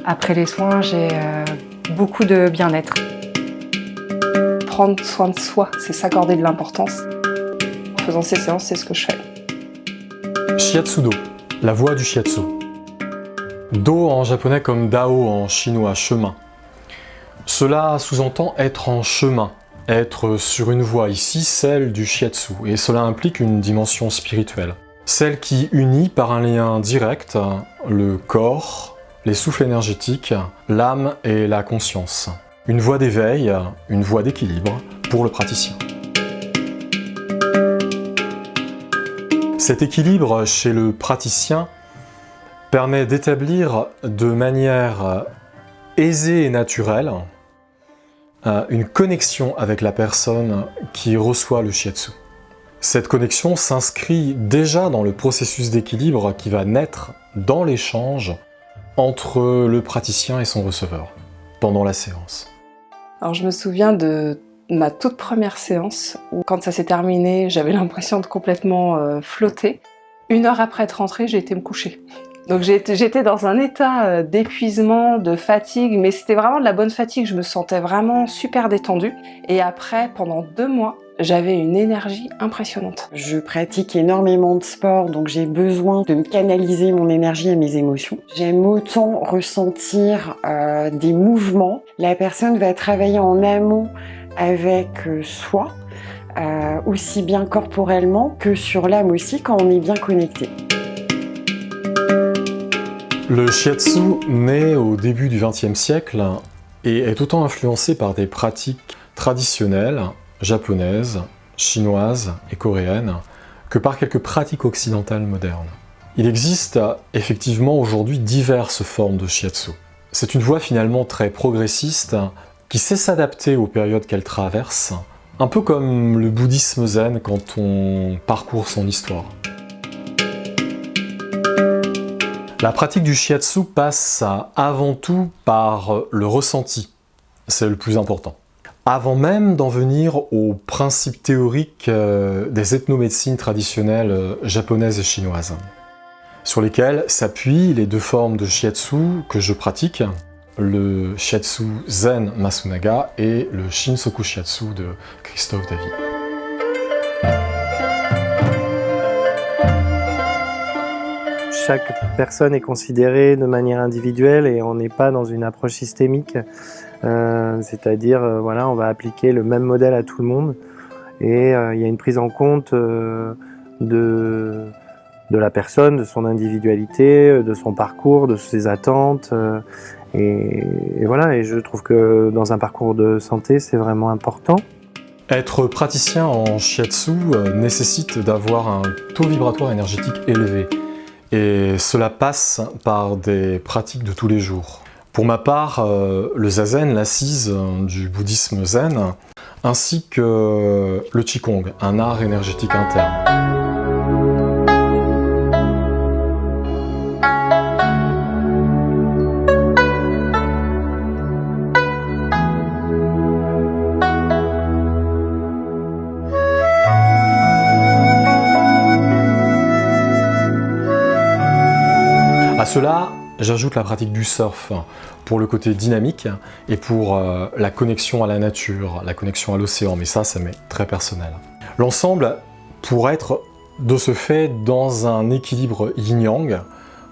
Après les soins, j'ai beaucoup de bien-être. Prendre soin de soi, c'est s'accorder de l'importance. En faisant ces séances, c'est ce que je fais. Shiatsu-do, la voie du shiatsu. Do en japonais comme Dao en chinois, chemin. Cela sous-entend être en chemin, être sur une voie, ici celle du shiatsu, et cela implique une dimension spirituelle. Celle qui unit par un lien direct le corps, les souffles énergétiques, l'âme et la conscience. Une voie d'éveil, une voie d'équilibre pour le praticien. Cet équilibre chez le praticien permet d'établir de manière aisée et naturelle une connexion avec la personne qui reçoit le shiatsu. Cette connexion s'inscrit déjà dans le processus d'équilibre qui va naître dans l'échange entre le praticien et son receveur pendant la séance. Alors je me souviens de ma toute première séance où quand ça s'est terminé, j'avais l'impression de complètement flotter. 1 heure après être rentrée, j'ai été me coucher. Donc j'étais dans un état d'épuisement, de fatigue, mais c'était vraiment de la bonne fatigue, je me sentais vraiment super détendue. Et après, pendant 2 mois, j'avais une énergie impressionnante. Je pratique énormément de sport, donc j'ai besoin de canaliser mon énergie et mes émotions. J'aime autant ressentir des mouvements. La personne va travailler en amont avec soi, aussi bien corporellement que sur l'âme aussi, quand on est bien connecté. Le shiatsu naît au début du XXe siècle et est autant influencé par des pratiques traditionnelles, japonaises, chinoises et coréennes, que par quelques pratiques occidentales modernes. Il existe effectivement aujourd'hui diverses formes de shiatsu. C'est une voie finalement très progressiste qui sait s'adapter aux périodes qu'elle traverse, un peu comme le bouddhisme zen quand on parcourt son histoire. La pratique du shiatsu passe avant tout par le ressenti, c'est le plus important. Avant même d'en venir aux principes théoriques des ethnomédecines traditionnelles japonaises et chinoises, sur lesquelles s'appuient les 2 formes de shiatsu que je pratique, le shiatsu zen Masunaga et le Shinsoku shiatsu de Christophe Davy. Chaque personne est considérée de manière individuelle et on n'est pas dans une approche systémique, c'est-à-dire voilà, on va appliquer le même modèle à tout le monde et il y a une prise en compte de la personne, de son individualité, de son parcours, de ses attentes et voilà, et je trouve que dans un parcours de santé c'est vraiment important. Être praticien en shiatsu nécessite d'avoir un taux vibratoire énergétique élevé. Et cela passe par des pratiques de tous les jours. Pour ma part, le zazen, l'assise du bouddhisme zen, ainsi que le qigong, un art énergétique interne. À cela, j'ajoute la pratique du surf pour le côté dynamique et pour la connexion à la nature, la connexion à l'océan, mais ça m'est très personnel. L'ensemble pour être de ce fait dans un équilibre yin-yang,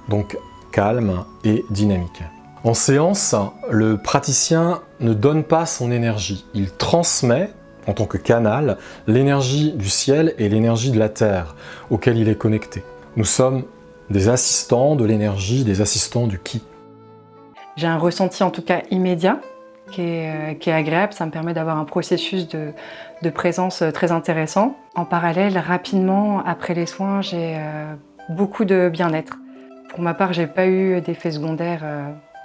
donc calme et dynamique. En séance, le praticien ne donne pas son énergie, il transmet en tant que canal l'énergie du ciel et l'énergie de la terre auquel il est connecté. Nous sommes des assistants de l'énergie, des assistants du ki. J'ai un ressenti en tout cas immédiat qui est agréable, ça me permet d'avoir un processus de présence très intéressant. En parallèle, rapidement, après les soins, j'ai beaucoup de bien-être. Pour ma part, j'ai pas eu d'effets secondaires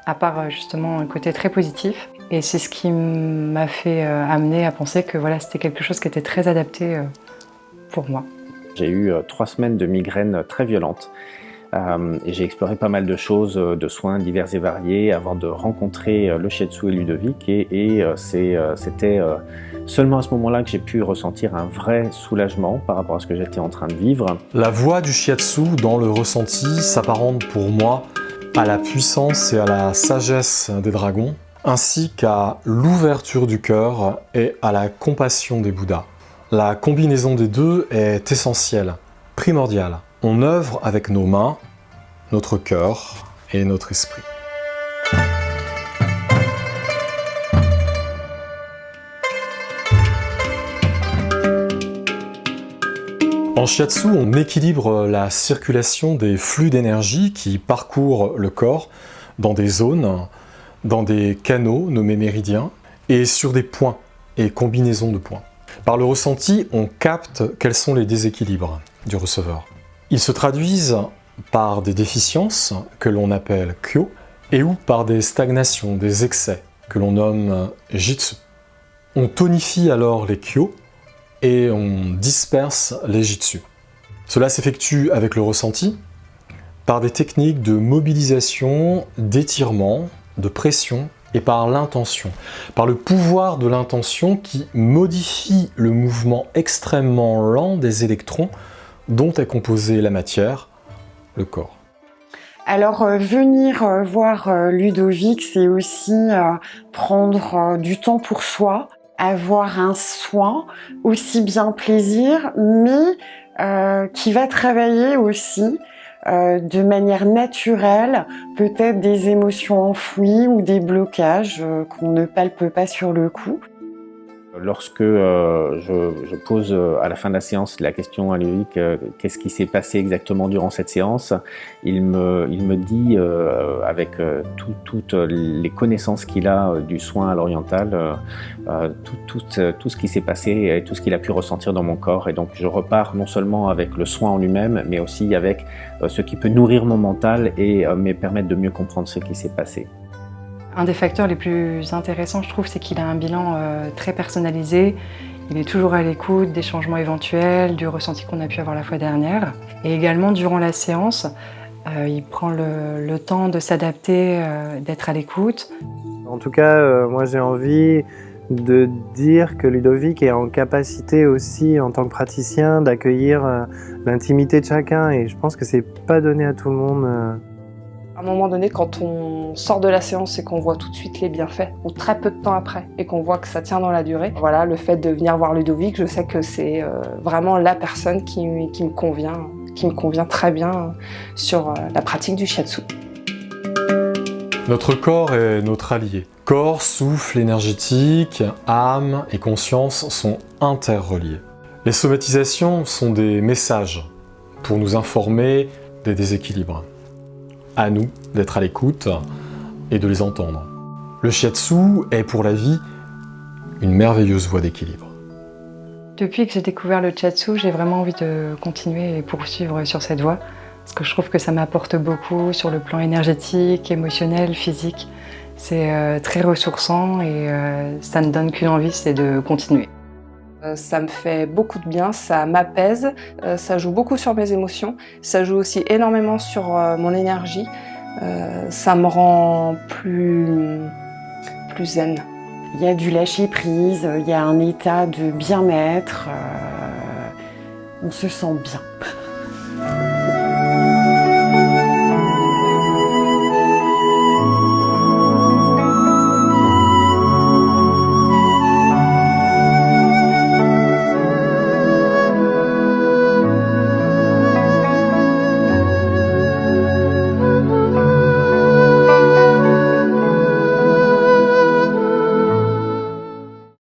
à part justement un côté très positif. Et c'est ce qui m'a fait amener à penser que voilà, c'était quelque chose qui était très adapté pour moi. J'ai eu 3 semaines de migraines très violentes. Et j'ai exploré pas mal de choses, de soins divers et variés avant de rencontrer le shiatsu et Ludovic et c'était seulement à ce moment-là que j'ai pu ressentir un vrai soulagement par rapport à ce que j'étais en train de vivre. La voie du shiatsu dans le ressenti s'apparente pour moi à la puissance et à la sagesse des dragons, ainsi qu'à l'ouverture du cœur et à la compassion des Bouddhas. La combinaison des deux est essentielle, primordiale. On œuvre avec nos mains, notre cœur et notre esprit. En shiatsu, on équilibre la circulation des flux d'énergie qui parcourent le corps dans des zones, dans des canaux nommés méridiens, et sur des points et combinaisons de points. Par le ressenti, on capte quels sont les déséquilibres du receveur. Ils se traduisent par des déficiences que l'on appelle kyo, et ou par des stagnations, des excès que l'on nomme jitsu. On tonifie alors les kyo et on disperse les jitsu. Cela s'effectue avec le ressenti, par des techniques de mobilisation, d'étirement, de pression et par l'intention, par le pouvoir de l'intention qui modifie le mouvement extrêmement lent des électrons dont est composée la matière, le corps. Alors, venir voir Ludovic, c'est aussi prendre du temps pour soi, avoir un soin, aussi bien plaisir, mais qui va travailler aussi de manière naturelle, peut-être des émotions enfouies ou des blocages qu'on ne palpe pas sur le coup. Lorsque je pose à la fin de la séance la question à Ludovic, qu'est-ce qui s'est passé exactement durant cette séance, il me dit, avec toutes les connaissances qu'il a du soin à l'oriental, tout ce qui s'est passé et tout ce qu'il a pu ressentir dans mon corps. Et donc je repars non seulement avec le soin en lui-même, mais aussi avec ce qui peut nourrir mon mental et me permettre de mieux comprendre ce qui s'est passé. Un des facteurs les plus intéressants, je trouve, c'est qu'il a un bilan très personnalisé. Il est toujours à l'écoute des changements éventuels, du ressenti qu'on a pu avoir la fois dernière. Et également, durant la séance, il prend le temps de s'adapter, d'être à l'écoute. En tout cas, moi j'ai envie de dire que Ludovic est en capacité aussi, en tant que praticien, d'accueillir l'intimité de chacun. Et je pense que c'est pas donné à tout le monde. À un moment donné, quand on sort de la séance et qu'on voit tout de suite les bienfaits, ou très peu de temps après, et qu'on voit que ça tient dans la durée, voilà, le fait de venir voir Ludovic, je sais que c'est vraiment la personne qui me convient très bien sur la pratique du shiatsu. Notre corps est notre allié. Corps, souffle énergétique, âme et conscience sont interreliés. Les somatisations sont des messages pour nous informer des déséquilibres. À nous d'être à l'écoute et de les entendre. Le shiatsu est pour la vie une merveilleuse voie d'équilibre. Depuis que j'ai découvert le shiatsu, j'ai vraiment envie de continuer et poursuivre sur cette voie, parce que je trouve que ça m'apporte beaucoup sur le plan énergétique, émotionnel, physique. C'est très ressourçant et ça ne donne qu'une envie, c'est de continuer. Ça me fait beaucoup de bien, ça m'apaise, ça joue beaucoup sur mes émotions, ça joue aussi énormément sur mon énergie, ça me rend plus zen. Il y a du lâcher prise, il y a un état de bien-être, on se sent bien.